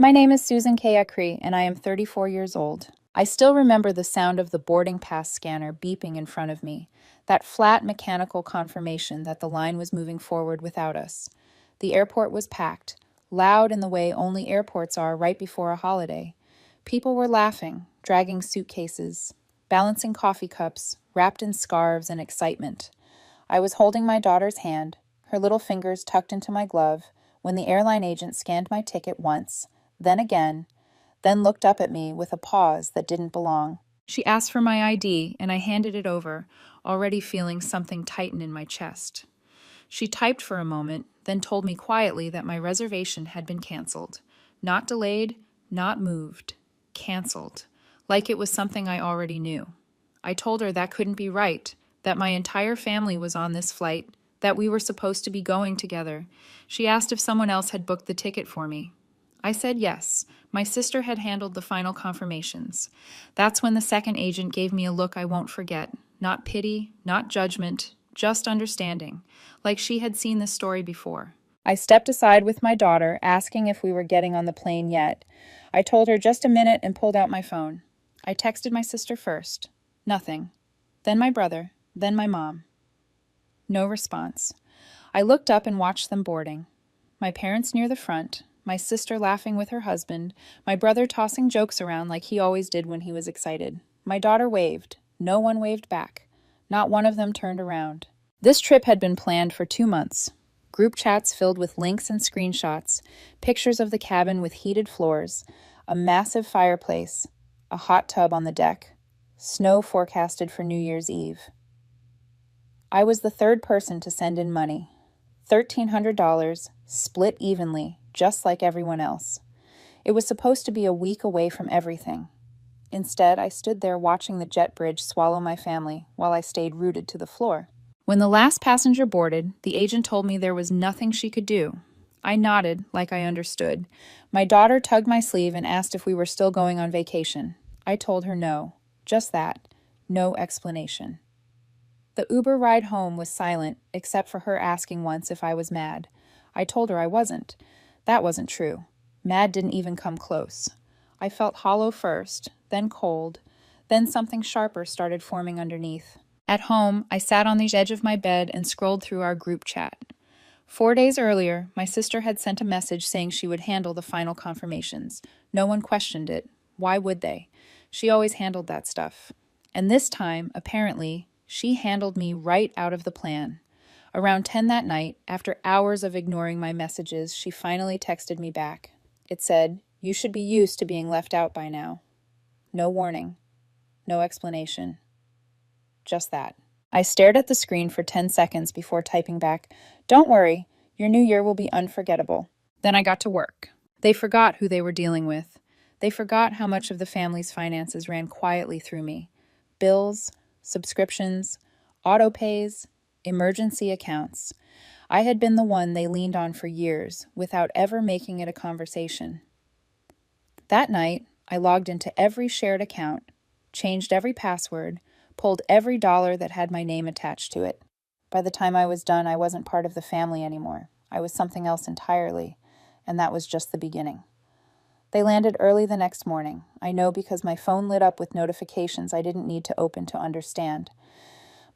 My name is Susan Kayakri, and I am 34 years old. I still remember the sound of the boarding pass scanner beeping in front of me, that flat mechanical confirmation that the line was moving forward without us. The airport was packed, loud in the way only airports are right before a holiday. People were laughing, dragging suitcases, balancing coffee cups, wrapped in scarves and excitement. I was holding my daughter's hand, her little fingers tucked into my glove, when the airline agent scanned my ticket once, then again, then looked up at me with a pause that didn't belong. She asked for my ID, and I handed it over, already feeling something tighten in my chest. She typed for a moment, then told me quietly that my reservation had been canceled. Not delayed, not moved. Canceled. Like it was something I already knew. I told her that couldn't be right, that my entire family was on this flight, that we were supposed to be going together. She asked if someone else had booked the ticket for me. I said yes. My sister had handled the final confirmations. That's when the second agent gave me a look I won't forget. Not pity, not judgment, just understanding, like she had seen this story before. I stepped aside with my daughter, asking if we were getting on the plane yet. I told her just a minute and pulled out my phone. I texted my sister first. Nothing. Then my brother. Then my mom. No response. I looked up and watched them boarding. My parents near the front, my sister laughing with her husband, my brother tossing jokes around like he always did when he was excited. My daughter waved. No one waved back. Not one of them turned around. This trip had been planned for 2 months. Group chats filled with links and screenshots, pictures of the cabin with heated floors, a massive fireplace, a hot tub on the deck, snow forecasted for New Year's Eve. I was the third person to send in money. $1,300, split evenly, just like everyone else. It was supposed to be a week away from everything. Instead, I stood there watching the jet bridge swallow my family while I stayed rooted to the floor. When the last passenger boarded, the agent told me there was nothing she could do. I nodded, like I understood. My daughter tugged my sleeve and asked if we were still going on vacation. I told her no. Just that. No explanation. The Uber ride home was silent, except for her asking once if I was mad. I told her I wasn't. That wasn't true. Mad didn't even come close. I felt hollow first, then cold, then something sharper started forming underneath. At home, I sat on the edge of my bed and scrolled through our group chat. 4 days earlier, my sister had sent a message saying she would handle the final confirmations. No one questioned it. Why would they? She always handled that stuff. And this time, apparently, she handled me right out of the plan. Around 10 that night, after hours of ignoring my messages, she finally texted me back. It said, "You should be used to being left out by now." No warning. No explanation. Just that. I stared at the screen for 10 seconds before typing back, "Don't worry, your new year will be unforgettable." Then I got to work. They forgot who they were dealing with. They forgot how much of the family's finances ran quietly through me. Bills, subscriptions, auto pays, emergency accounts. I had been the one they leaned on for years, without ever making it a conversation. That night, I logged into every shared account, changed every password, pulled every dollar that had my name attached to it. By the time I was done, I wasn't part of the family anymore. I was something else entirely, and that was just the beginning. They landed early the next morning. I know because my phone lit up with notifications I didn't need to open to understand.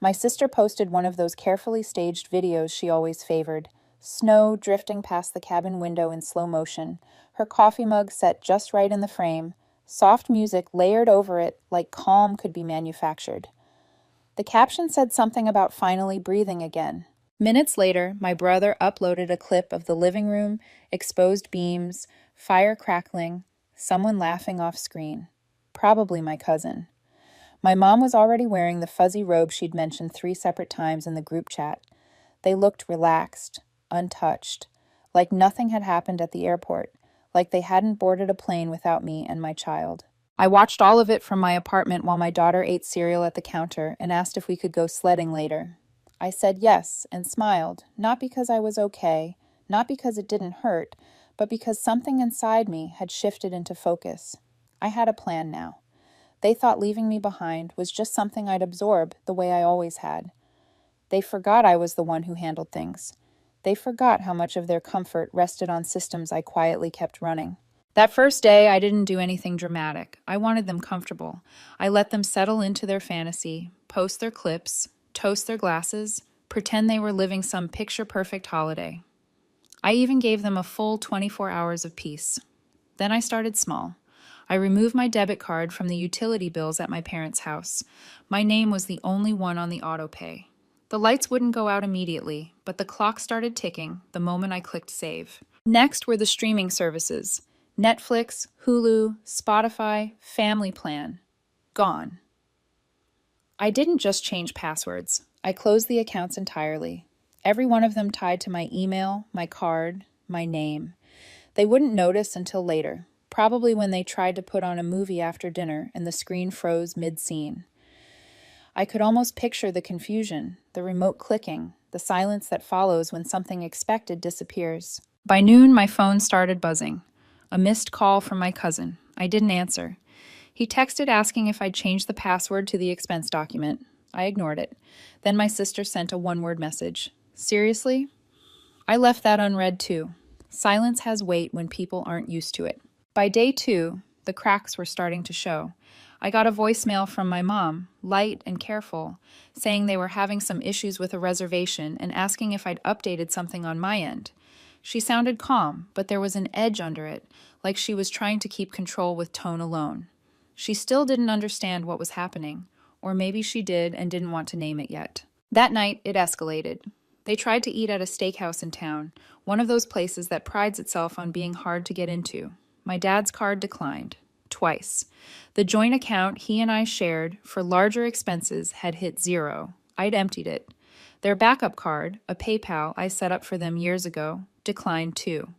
My sister posted one of those carefully staged videos she always favored. Snow drifting past the cabin window in slow motion, her coffee mug set just right in the frame, soft music layered over it like calm could be manufactured. The caption said something about finally breathing again. Minutes later, my brother uploaded a clip of the living room, exposed beams, fire crackling, someone laughing off screen. Probably my cousin. My mom was already wearing the fuzzy robe she'd mentioned 3 separate times in the group chat. They looked relaxed, untouched, like nothing had happened at the airport, like they hadn't boarded a plane without me and my child. I watched all of it from my apartment while my daughter ate cereal at the counter and asked if we could go sledding later. I said yes and smiled, not because I was okay, not because it didn't hurt, but because something inside me had shifted into focus. I had a plan now. They thought leaving me behind was just something I'd absorb the way I always had. They forgot I was the one who handled things. They forgot how much of their comfort rested on systems I quietly kept running. That first day, I didn't do anything dramatic. I wanted them comfortable. I let them settle into their fantasy, post their clips, toast their glasses, pretend they were living some picture-perfect holiday. I even gave them a full 24 hours of peace. Then I started small. I removed my debit card from the utility bills at my parents' house. My name was the only one on the auto pay. The lights wouldn't go out immediately, but the clock started ticking the moment I clicked save. Next were the streaming services. Netflix, Hulu, Spotify, Family Plan. Gone. I didn't just change passwords. I closed the accounts entirely. Every one of them tied to my email, my card, my name. They wouldn't notice until later, probably when they tried to put on a movie after dinner and the screen froze mid-scene. I could almost picture the confusion, the remote clicking, the silence that follows when something expected disappears. By noon, my phone started buzzing. A missed call from my cousin. I didn't answer. He texted asking if I'd changed the password to the expense document. I ignored it. Then my sister sent a one-word message. Seriously? I left that unread too. Silence has weight when people aren't used to it. By day 2, the cracks were starting to show. I got a voicemail from my mom, light and careful, saying they were having some issues with a reservation and asking if I'd updated something on my end. She sounded calm, but there was an edge under it, like she was trying to keep control with tone alone. She still didn't understand what was happening, or maybe she did and didn't want to name it yet. That night, it escalated. They tried to eat at a steakhouse in town, one of those places that prides itself on being hard to get into. My dad's card declined. Twice. The joint account he and I shared for larger expenses had hit 0. I'd emptied it. Their backup card, a PayPal I set up for them years ago, declined too.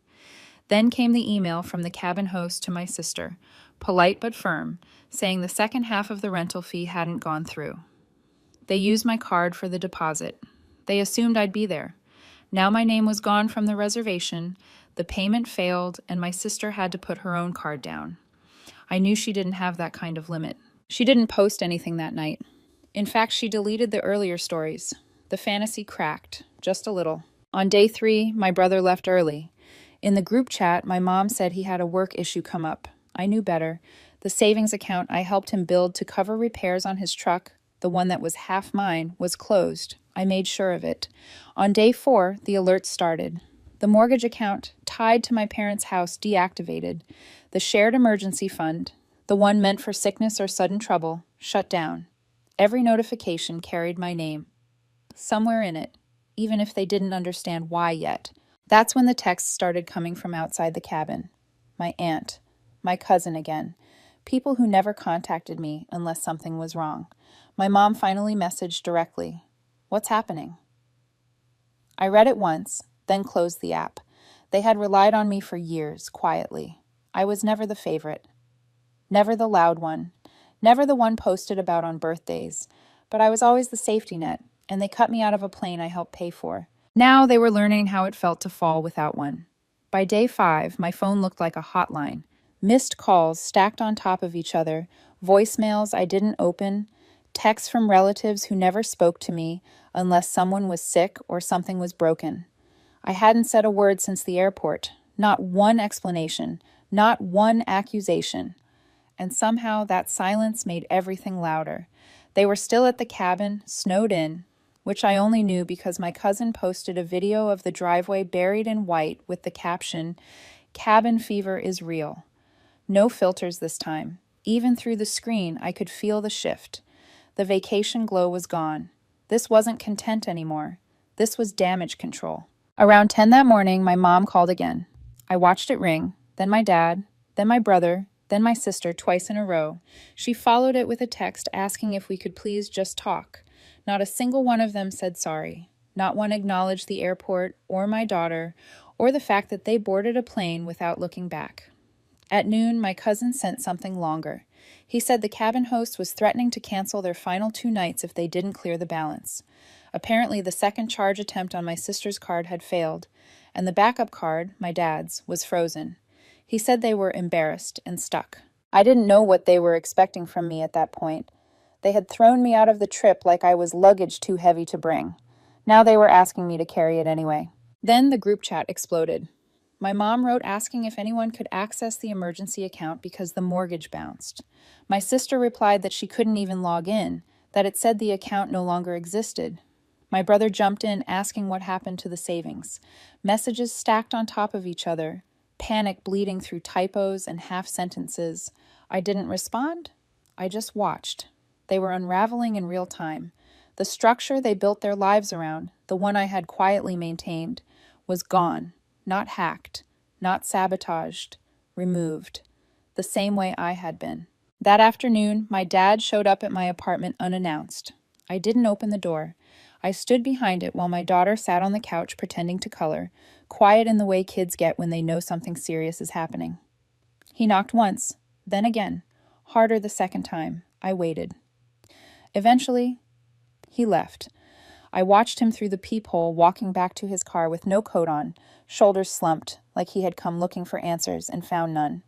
Then came the email from the cabin host to my sister, polite but firm, saying the second half of the rental fee hadn't gone through. They used my card for the deposit. They assumed I'd be there. Now my name was gone from the reservation, the payment failed, and my sister had to put her own card down. I knew she didn't have that kind of limit. She didn't post anything that night. In fact, she deleted the earlier stories. The fantasy cracked, just a little. On day 3, my brother left early. In the group chat, my mom said he had a work issue come up. I knew better. The savings account I helped him build to cover repairs on his truck, the one that was half mine, was closed. I made sure of it. On day 4, the alerts started. The mortgage account tied to my parents' house deactivated. The shared emergency fund, the one meant for sickness or sudden trouble, shut down. Every notification carried my name. Somewhere in it, even if they didn't understand why yet. That's when the texts started coming from outside the cabin. My aunt, my cousin again. People who never contacted me unless something was wrong. My mom finally messaged directly. What's happening? I read it once, then closed the app. They had relied on me for years, quietly. I was never the favorite. Never the loud one. Never the one posted about on birthdays. But I was always the safety net, and they cut me out of a plane I helped pay for. Now they were learning how it felt to fall without one. By day 5, my phone looked like a hotline. Missed calls stacked on top of each other, voicemails I didn't open, texts from relatives who never spoke to me unless someone was sick or something was broken. I hadn't said a word since the airport, not one explanation, not one accusation. And somehow that silence made everything louder. They were still at the cabin, snowed in, which I only knew because my cousin posted a video of the driveway buried in white with the caption, "Cabin fever is real." No filters this time. Even through the screen, I could feel the shift. The vacation glow was gone. This wasn't content anymore. This was damage control. Around 10 that morning, my mom called again. I watched it ring, then my dad, then my brother, then my sister twice in a row. She followed it with a text asking if we could please just talk. Not a single one of them said sorry. Not one acknowledged the airport or my daughter or the fact that they boarded a plane without looking back. At noon, my cousin sent something longer. He said the cabin host was threatening to cancel their final 2 nights if they didn't clear the balance. Apparently, the second charge attempt on my sister's card had failed, and the backup card, my dad's, was frozen. He said they were embarrassed and stuck. I didn't know what they were expecting from me at that point. They had thrown me out of the trip like I was luggage too heavy to bring. Now they were asking me to carry it anyway. Then the group chat exploded. My mom wrote asking if anyone could access the emergency account because the mortgage bounced. My sister replied that she couldn't even log in, that it said the account no longer existed. My brother jumped in asking what happened to the savings. Messages stacked on top of each other, panic bleeding through typos and half sentences. I didn't respond. I just watched. They were unraveling in real time. The structure they built their lives around, the one I had quietly maintained, was gone, not hacked, not sabotaged, removed, the same way I had been. That afternoon, my dad showed up at my apartment unannounced. I didn't open the door. I stood behind it while my daughter sat on the couch pretending to color, quiet in the way kids get when they know something serious is happening. He knocked once, then again, harder the second time. I waited. Eventually, he left. I watched him through the peephole walking back to his car with no coat on, shoulders slumped, like he had come looking for answers and found none.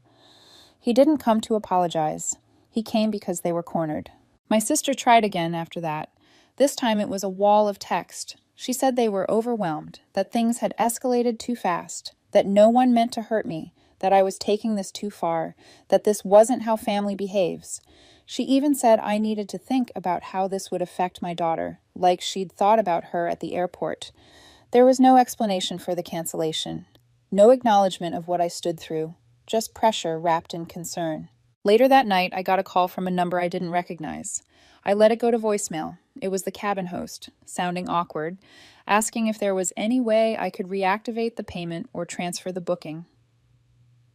He didn't come to apologize. He came because they were cornered. My sister tried again after that. This time it was a wall of text. She said they were overwhelmed, that things had escalated too fast, that no one meant to hurt me, that I was taking this too far, that this wasn't how family behaves. She even said I needed to think about how this would affect my daughter, like she'd thought about her at the airport. There was no explanation for the cancellation, no acknowledgement of what I stood through, just pressure wrapped in concern. Later that night, I got a call from a number I didn't recognize. I let it go to voicemail. It was the cabin host, sounding awkward, asking if there was any way I could reactivate the payment or transfer the booking.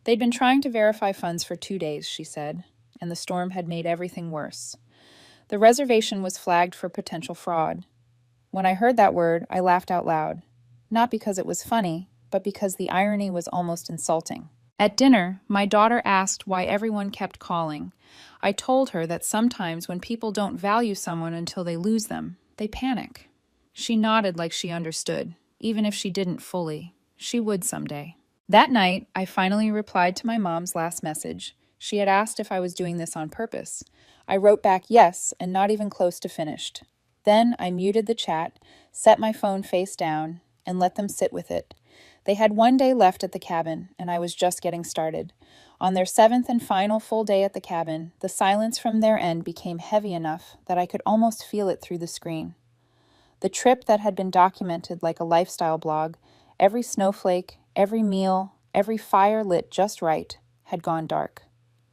They'd been trying to verify funds for 2 days, she said, and the storm had made everything worse. The reservation was flagged for potential fraud. When I heard that word, I laughed out loud, not because it was funny, but because the irony was almost insulting. At dinner, my daughter asked why everyone kept calling. I told her that sometimes when people don't value someone until they lose them, they panic. She nodded like she understood, even if she didn't fully. She would someday. That night, I finally replied to my mom's last message. She had asked if I was doing this on purpose. I wrote back yes, and not even close to finished. Then I muted the chat, set my phone face down, and let them sit with it. They had 1 day left at the cabin, and I was just getting started. On their 7th and final full day at the cabin, the silence from their end became heavy enough that I could almost feel it through the screen. The trip that had been documented like a lifestyle blog, every snowflake, every meal, every fire lit just right, had gone dark.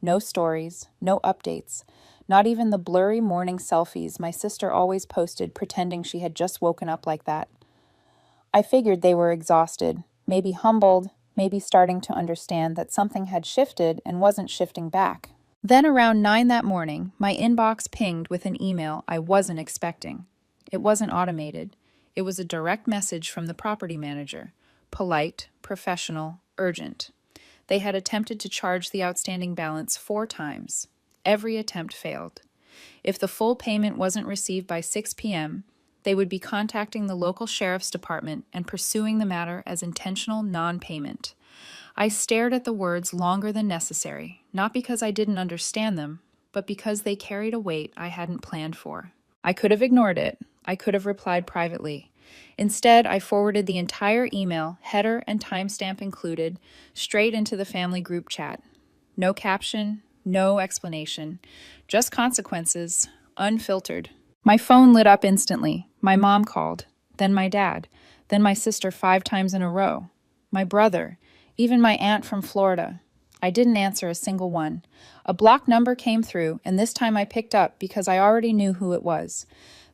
No stories, no updates, not even the blurry morning selfies my sister always posted pretending she had just woken up like that. I figured they were exhausted, maybe humbled, maybe starting to understand that something had shifted and wasn't shifting back. Then around 9 that morning, my inbox pinged with an email I wasn't expecting. It wasn't automated. It was a direct message from the property manager. Polite, professional, urgent. They had attempted to charge the outstanding balance 4 times. Every attempt failed. If the full payment wasn't received by 6 p.m., they would be contacting the local sheriff's department and pursuing the matter as intentional non-payment. I stared at the words longer than necessary, not because I didn't understand them, but because they carried a weight I hadn't planned for. I could have ignored it. I could have replied privately. Instead, I forwarded the entire email, header and timestamp included, straight into the family group chat. No caption, no explanation, just consequences, unfiltered. My phone lit up instantly. My mom called, then my dad, then my sister 5 times in a row, my brother, even my aunt from Florida. I didn't answer a single one. A blocked number came through, and this time I picked up because I already knew who it was.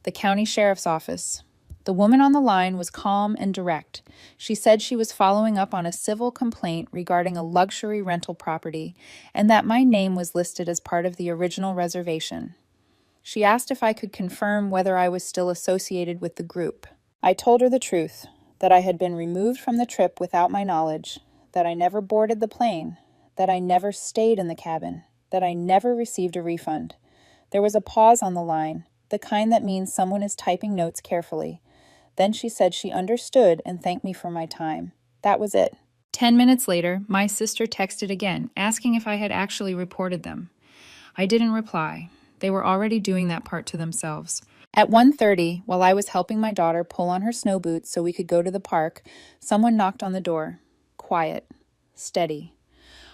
The county sheriff's office. The woman on the line was calm and direct. She said she was following up on a civil complaint regarding a luxury rental property, and that my name was listed as part of the original reservation. She asked if I could confirm whether I was still associated with the group. I told her the truth, that I had been removed from the trip without my knowledge, that I never boarded the plane, that I never stayed in the cabin, that I never received a refund. There was a pause on the line, the kind that means someone is typing notes carefully. Then she said she understood and thanked me for my time. That was it. 10 minutes later, my sister texted again, asking if I had actually reported them. I didn't reply. They were already doing that part to themselves. At 1:30, while I was helping my daughter pull on her snow boots so we could go to the park, someone knocked on the door. Quiet. steady.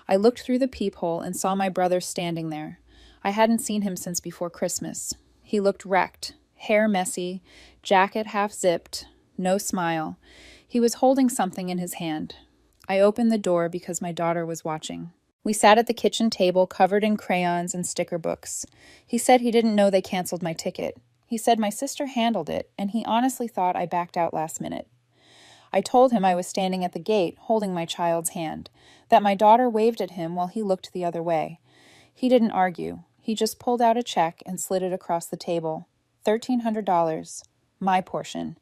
I looked through the peephole and saw my brother standing there. I hadn't seen him since before Christmas. He looked wrecked, hair messy, jacket half zipped, no smile. He was holding something in his hand. I opened the door because my daughter was watching. We sat at the kitchen table covered in crayons and sticker books. He said he didn't know they canceled my ticket. He said my sister handled it, and he honestly thought I backed out last minute. I told him I was standing at the gate, holding my child's hand, that my daughter waved at him while he looked the other way. He didn't argue. He just pulled out a check and slid it across the table. $1,300. My portion.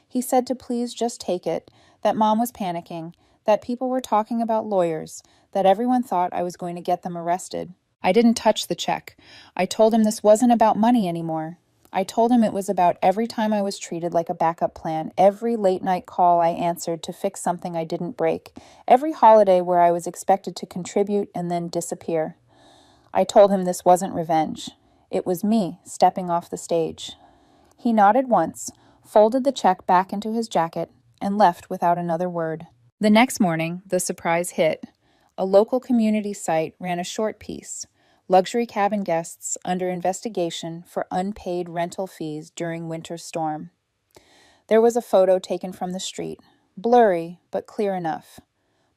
He said to please just take it, that Mom was panicking, that people were talking about lawyers, that everyone thought I was going to get them arrested. I didn't touch the check. I told him this wasn't about money anymore. I told him it was about every time I was treated like a backup plan, every late-night call I answered to fix something I didn't break, every holiday where I was expected to contribute and then disappear. I told him this wasn't revenge. It was me stepping off the stage. He nodded once, folded the check back into his jacket, and left without another word. The next morning, the surprise hit. A local community site ran a short piece. Luxury cabin guests under investigation for unpaid rental fees during winter storm. There was a photo taken from the street, blurry but clear enough.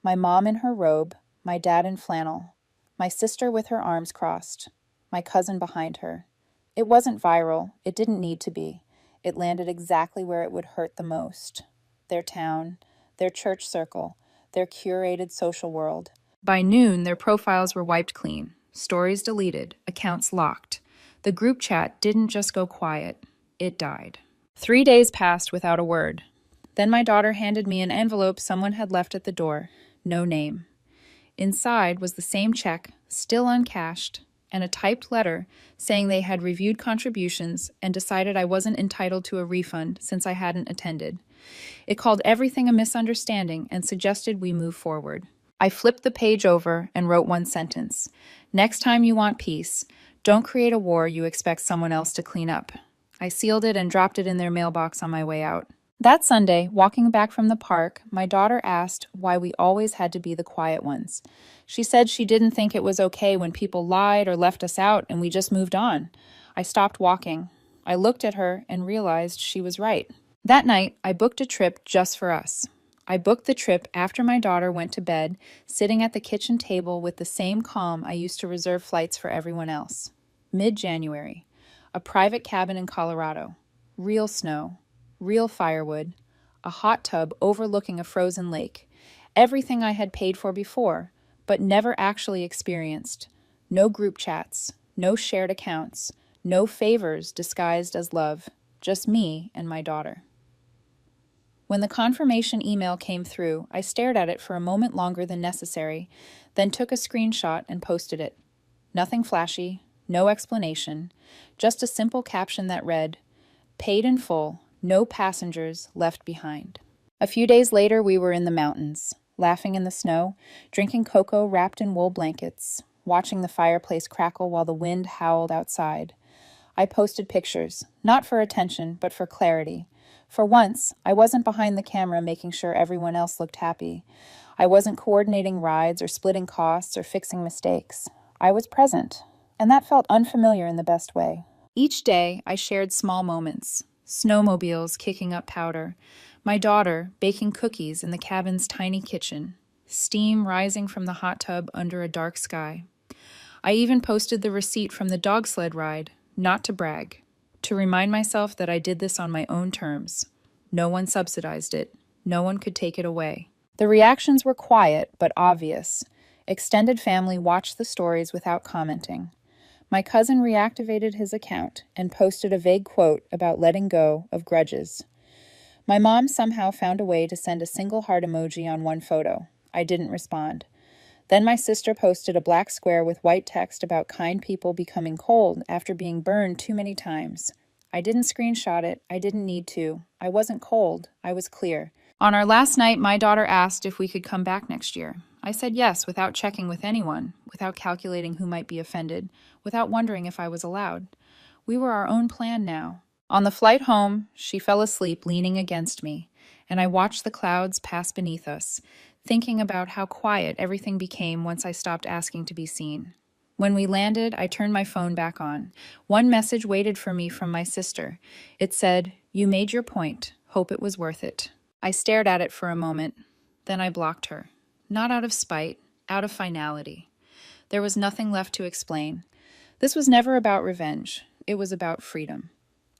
My mom in her robe, my dad in flannel, my sister with her arms crossed, my cousin behind her. It wasn't viral, it didn't need to be. It landed exactly where it would hurt the most. Their town, their church circle, their curated social world. By noon, their profiles were wiped clean. Stories deleted, accounts locked. The group chat didn't just go quiet, it died. 3 days passed without a word. Then my daughter handed me an envelope someone had left at the door, no name. Inside was the same check, still uncashed, and a typed letter saying they had reviewed contributions and decided I wasn't entitled to a refund since I hadn't attended. It called everything a misunderstanding and suggested we move forward. I flipped the page over and wrote one sentence. Next time you want peace, don't create a war you expect someone else to clean up. I sealed it and dropped it in their mailbox on my way out. That Sunday, walking back from the park, my daughter asked why we always had to be the quiet ones. She said she didn't think it was okay when people lied or left us out and we just moved on. I stopped walking. I looked at her and realized she was right. That night, I booked a trip just for us. I booked the trip after my daughter went to bed, sitting at the kitchen table with the same calm I used to reserve flights for everyone else. Mid-January. A private cabin in Colorado. Real snow. Real firewood. A hot tub overlooking a frozen lake. Everything I had paid for before, but never actually experienced. No group chats. No shared accounts. No favors disguised as love. Just me and my daughter. When the confirmation email came through, I stared at it for a moment longer than necessary, then took a screenshot and posted it. Nothing flashy, no explanation, just a simple caption that read, "Paid in full, no passengers left behind." A few days later, we were in the mountains, laughing in the snow, drinking cocoa wrapped in wool blankets, watching the fireplace crackle while the wind howled outside. I posted pictures, not for attention, but for clarity. For once, I wasn't behind the camera making sure everyone else looked happy. I wasn't coordinating rides or splitting costs or fixing mistakes. I was present, and that felt unfamiliar in the best way. Each day, I shared small moments. Snowmobiles kicking up powder, my daughter baking cookies in the cabin's tiny kitchen, steam rising from the hot tub under a dark sky. I even posted the receipt from the dog sled ride, not to brag, to remind myself that I did this on my own terms. No one subsidized it. No one could take it away. The reactions were quiet, but obvious. Extended family watched the stories without commenting. My cousin reactivated his account and posted a vague quote about letting go of grudges. My mom somehow found a way to send a single heart emoji on one photo. I didn't respond. Then my sister posted a black square with white text about kind people becoming cold after being burned too many times. I didn't screenshot it. I didn't need to. I wasn't cold. I was clear. On our last night, my daughter asked if we could come back next year. I said yes without checking with anyone, without calculating who might be offended, without wondering if I was allowed. We were our own plan now. On the flight home, she fell asleep leaning against me, and I watched the clouds pass beneath us, thinking about how quiet everything became once I stopped asking to be seen. When we landed, I turned my phone back on. One message waited for me from my sister. It said, "You made your point. Hope it was worth it." I stared at it for a moment. Then I blocked her. Not out of spite, out of finality. There was nothing left to explain. This was never about revenge. It was about freedom.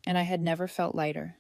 And I had never felt lighter.